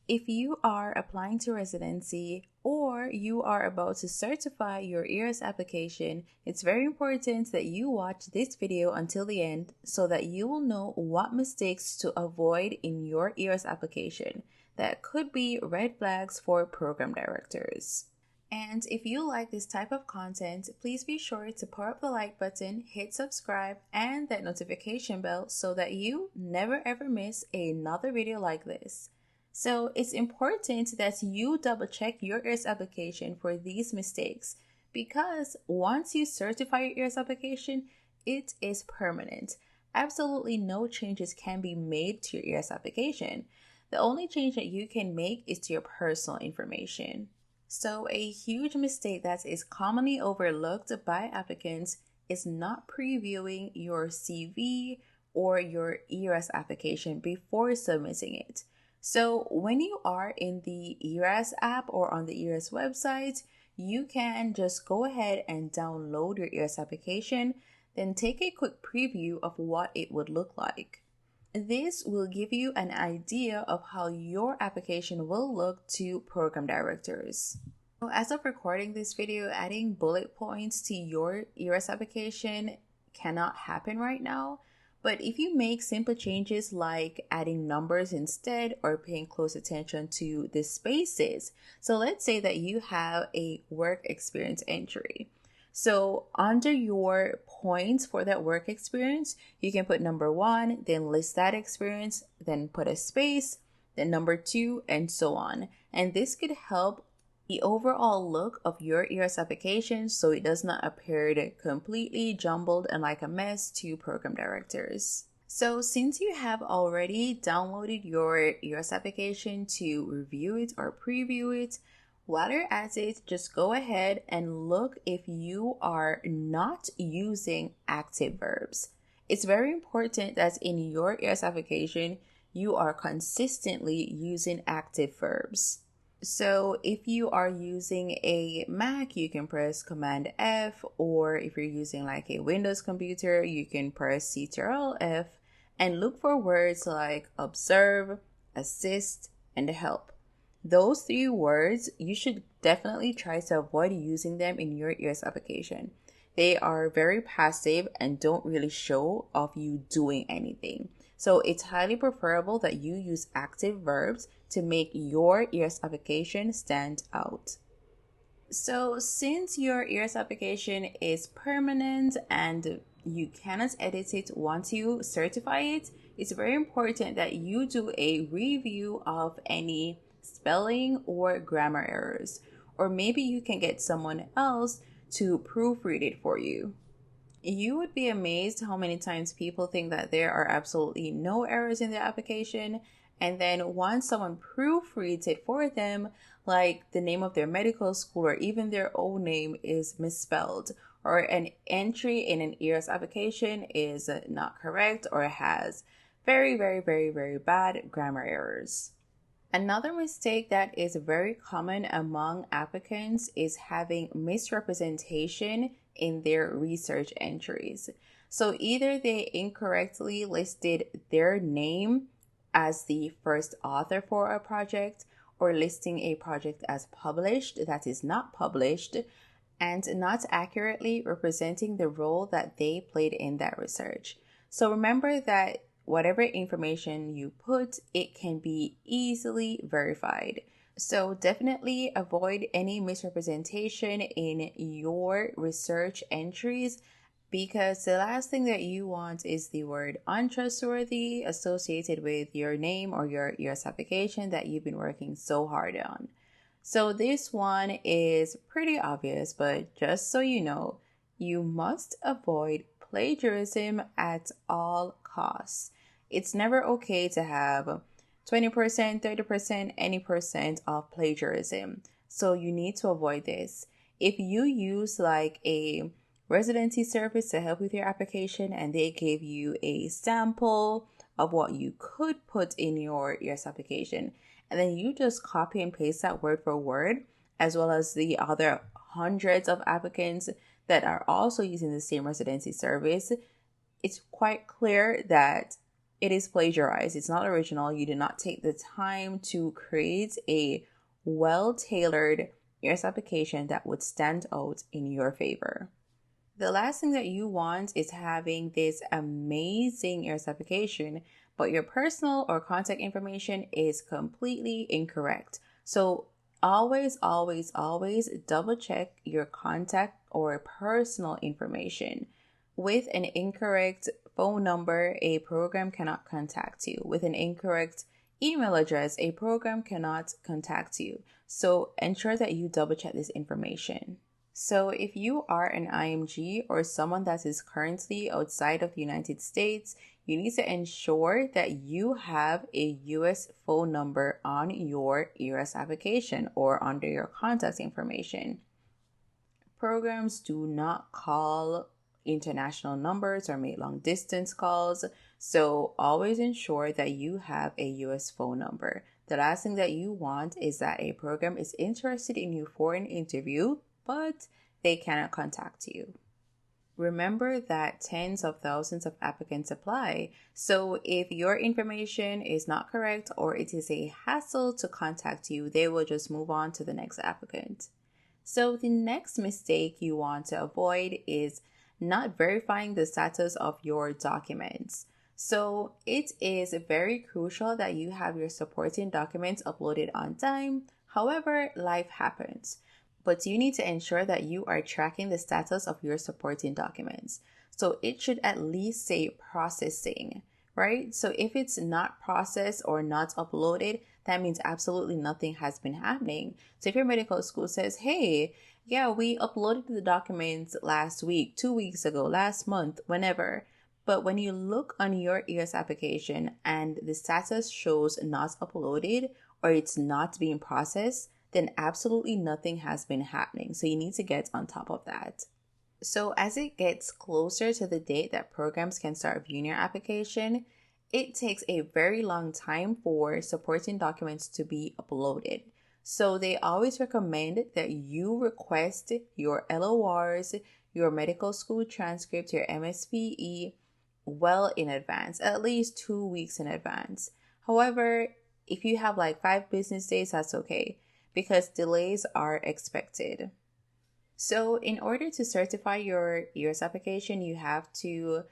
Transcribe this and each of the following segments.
If you are applying to residency or you are about to certify your ERS application, it's very important that you watch this video until the end so that you will know what mistakes to avoid in your ERS application that could be red flags for program directors. And if you like this type of content, please be sure to power up the like button, hit subscribe, and that notification bell so that you never ever miss another video like this. So it's important that you double check your ERS application for these mistakes because once you certify your ERS application, it is permanent. Absolutely no changes can be made to your ERS application. The only change that you can make is to your personal information. So a huge mistake that is commonly overlooked by applicants is not previewing your CV or your ERS application before submitting it. So when you are in the ERS app or on the ERS website, you can just go ahead and download your ERS application, then take a quick preview of what it would look like. This will give you an idea of how your application will look to program directors. As of recording this video, adding bullet points to your ERS application cannot happen right now. But if you make simple changes like adding numbers instead or paying close attention to the spaces. So let's say that you have a work experience entry. So under your points for that work experience, you can put number 1, then list that experience, then put a space, then number 2, and so on. And this could help the overall look of your ERS application so it does not appear completely jumbled and like a mess to program directors. So since you have already downloaded your ERS application to review it or preview it, while you're at it, just go ahead and look if you are not using active verbs. It's very important that in your ERS application, you are consistently using active verbs. So if you are using a Mac, you can press Command F, or if you're using like a Windows computer, you can press Ctrl F and look for words like observe, assist, and help. Those 3 words, you should definitely try to avoid using them in your ERS application. They are very passive and don't really show of you doing anything. So it's highly preferable that you use active verbs to make your ERS application stand out. So since your ERS application is permanent and you cannot edit it once you certify it, it's very important that you do a review of any spelling or grammar errors, or maybe you can get someone else to proofread it for you. You would be amazed how many times people think that there are absolutely no errors in their application, and then once someone proofreads it for them, like the name of their medical school or even their own name is misspelled, or an entry in an ERS application is not correct or has very bad grammar errors. Another mistake that is very common among applicants is having misrepresentation in their research entries. So either they incorrectly listed their name as the first author for a project, or listing a project as published that is not published, and not accurately representing the role that they played in that research. So remember that whatever information you put, it can be easily verified. So definitely avoid any misrepresentation in your research entries, because the last thing that you want is the word untrustworthy associated with your name or your ERS application that you've been working so hard on. So this one is pretty obvious, but just so you know, you must avoid plagiarism at all costs. It's never okay to have 20%, 30%, any percent of plagiarism. So you need to avoid this. If you use like a residency service to help with your application and they gave you a sample of what you could put in your ERS application, and then you just copy and paste that word for word, as well as the other hundreds of applicants that are also using the same residency service, it's quite clear that it is plagiarized. It's not original. You did not take the time to create a well-tailored ERS application that would stand out in your favor. The last thing that you want is having this amazing ERS application, but your personal or contact information is completely incorrect. So always, always, always double check your contact or personal information. With an incorrect phone number, a program cannot contact you. With an incorrect email address, a program cannot contact you. So ensure that you double check this information. So if you are an IMG or someone that is currently outside of the United States, you need to ensure that you have a US phone number on your ERS application or under your contact information. Programs do not call international numbers or make long distance calls, so always ensure that you have a US phone number. The last thing that you want is that a program is interested in you for an interview, but they cannot contact you. Remember that tens of thousands of applicants apply, so if your information is not correct or it is a hassle to contact you, they will just move on to the next applicant. So the next mistake you want to avoid is not verifying the status of your documents. So it is very crucial that you have your supporting documents uploaded on time. However, life happens. But you need to ensure that you are tracking the status of your supporting documents. So it should at least say processing, right? So if it's not processed or not uploaded, that means absolutely nothing has been happening. So if your medical school says, hey, yeah, we uploaded the documents last week, 2 weeks ago, last month, whenever. But when you look on your ERS application and the status shows not uploaded or it's not being processed, then absolutely nothing has been happening. So you need to get on top of that. So as it gets closer to the date that programs can start viewing your application, it takes a very long time for supporting documents to be uploaded. So they always recommend that you request your LORs, your medical school transcript, your MSPE well in advance, at least 2 weeks in advance. However, if you have like 5 business days, that's okay, because delays are expected. So in order to certify your ERS application, you have to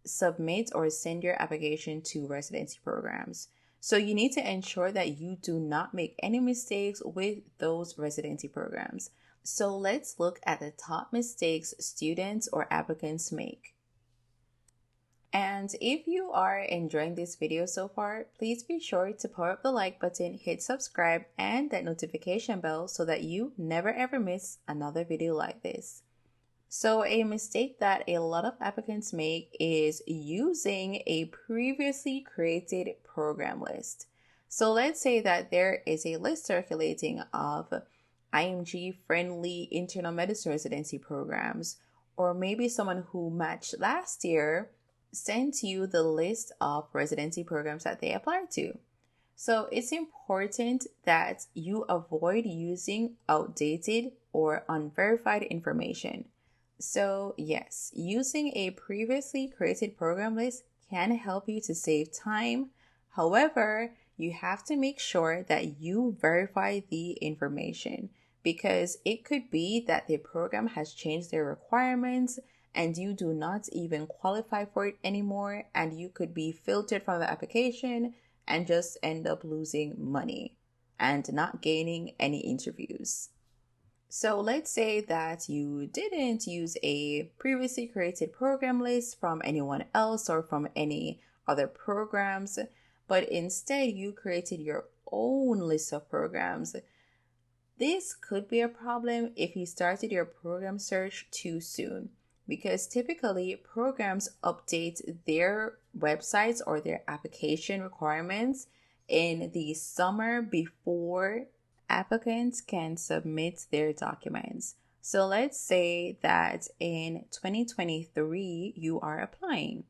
submit or send your application to residency programs. So you need to ensure that you do not make any mistakes with those residency programs. So let's look at the top mistakes students or applicants make. And if you are enjoying this video so far, please be sure to power up the like button, hit subscribe, and that notification bell so that you never ever miss another video like this. So a mistake that a lot of applicants make is using a previously created program list. So let's say that there is a list circulating of IMG-friendly internal medicine residency programs, or maybe someone who matched last year sent you the list of residency programs that they applied to. So it's important that you avoid using outdated or unverified information. So yes, using a previously created program list can help you to save time. However, you have to make sure that you verify the information, because it could be that the program has changed their requirements and you do not even qualify for it anymore, and you could be filtered from the application and just end up losing money and not gaining any interviews. So let's say that you didn't use a previously created program list from anyone else or from any other programs, but instead you created your own list of programs. This could be a problem if you started your program search too soon, because typically programs update their websites or their application requirements in the summer before applicants can submit their documents. So let's say that in 2023 you are applying.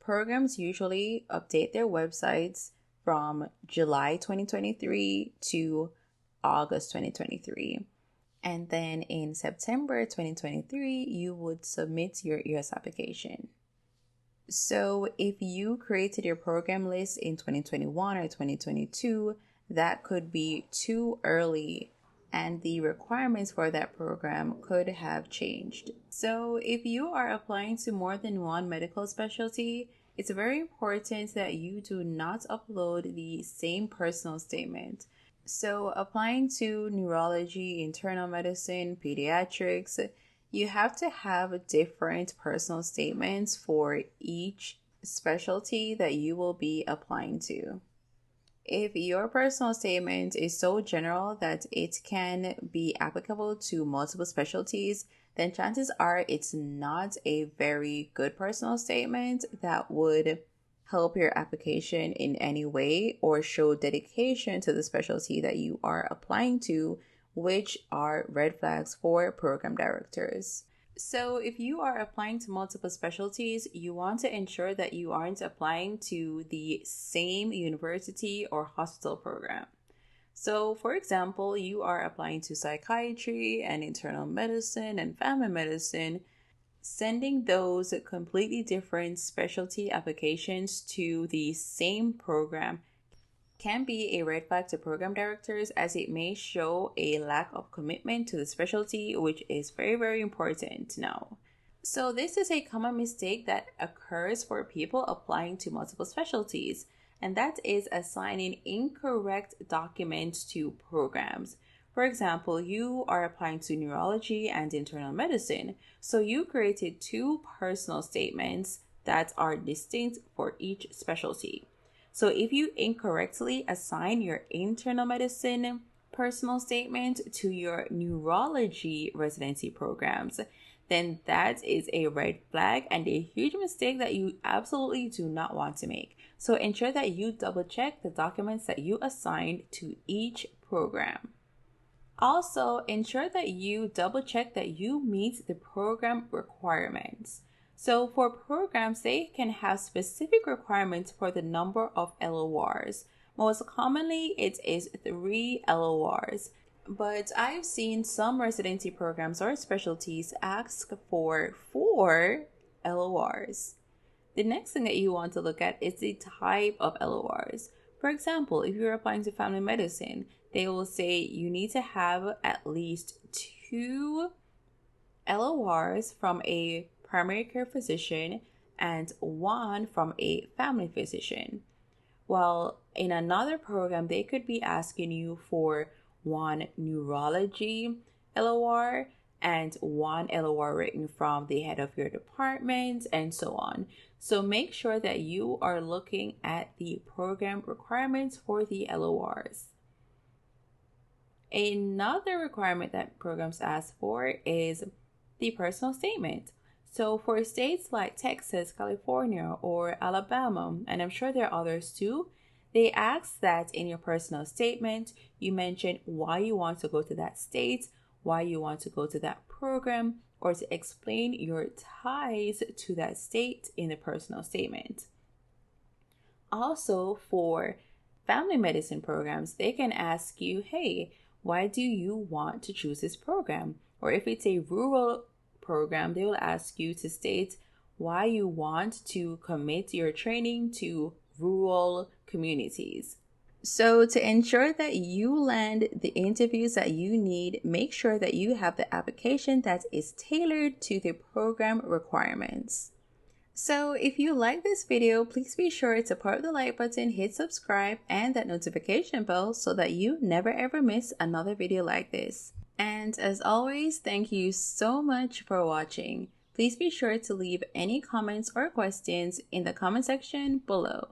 Programs usually update their websites from July 2023 to August 2023. And then in September 2023, you would submit your ERS application. So if you created your program list in 2021 or 2022, that could be too early and the requirements for that program could have changed. So if you are applying to more than one medical specialty, it's very important that you do not upload the same personal statement. So applying to neurology, internal medicine, pediatrics, you have to have different personal statements for each specialty that you will be applying to. If your personal statement is so general that it can be applicable to multiple specialties, then chances are it's not a very good personal statement that would help your application in any way or show dedication to the specialty that you are applying to, which are red flags for program directors. So if you are applying to multiple specialties, you want to ensure that you aren't applying to the same university or hospital program. So for example, you are applying to psychiatry and internal medicine and family medicine. Sending those completely different specialty applications to the same program can be a red flag to program directors, as it may show a lack of commitment to the specialty, which is very, very important to know. So this is a common mistake that occurs for people applying to multiple specialties, and that is assigning incorrect documents to programs. For example, you are applying to neurology and internal medicine, so you created two personal statements that are distinct for each specialty. So if you incorrectly assign your internal medicine personal statement to your neurology residency programs, then that is a red flag and a huge mistake that you absolutely do not want to make. So ensure that you double check the documents that you assigned to each program. Also, ensure that you double check that you meet the program requirements. So for programs, they can have specific requirements for the number of LORs. Most commonly, it is 3 LORs. But I've seen some residency programs or specialties ask for 4 LORs. The next thing that you want to look at is the type of LORs. For example, if you're applying to family medicine, they will say you need to have at least 2 LORs from a primary care physician and 1 from a family physician. While in another program, they could be asking you for 1 neurology LOR and 1 LOR written from the head of your department and so on. So make sure that you are looking at the program requirements for the LORs. Another requirement that programs ask for is the personal statement. So for states like Texas, California, or Alabama, and I'm sure there are others too, they ask that in your personal statement, you mention why you want to go to that state, why you want to go to that program, or to explain your ties to that state in the personal statement. Also, for family medicine programs, they can ask you, hey, why do you want to choose this program? Or if it's a rural program, they will ask you to state why you want to commit your training to rural communities. So to ensure that you land the interviews that you need, make sure that you have the application that is tailored to the program requirements. So if you like this video, please be sure to put the like button, hit subscribe, and that notification bell so that you never ever miss another video like this. And as always, thank you so much for watching. Please be sure to leave any comments or questions in the comment section below.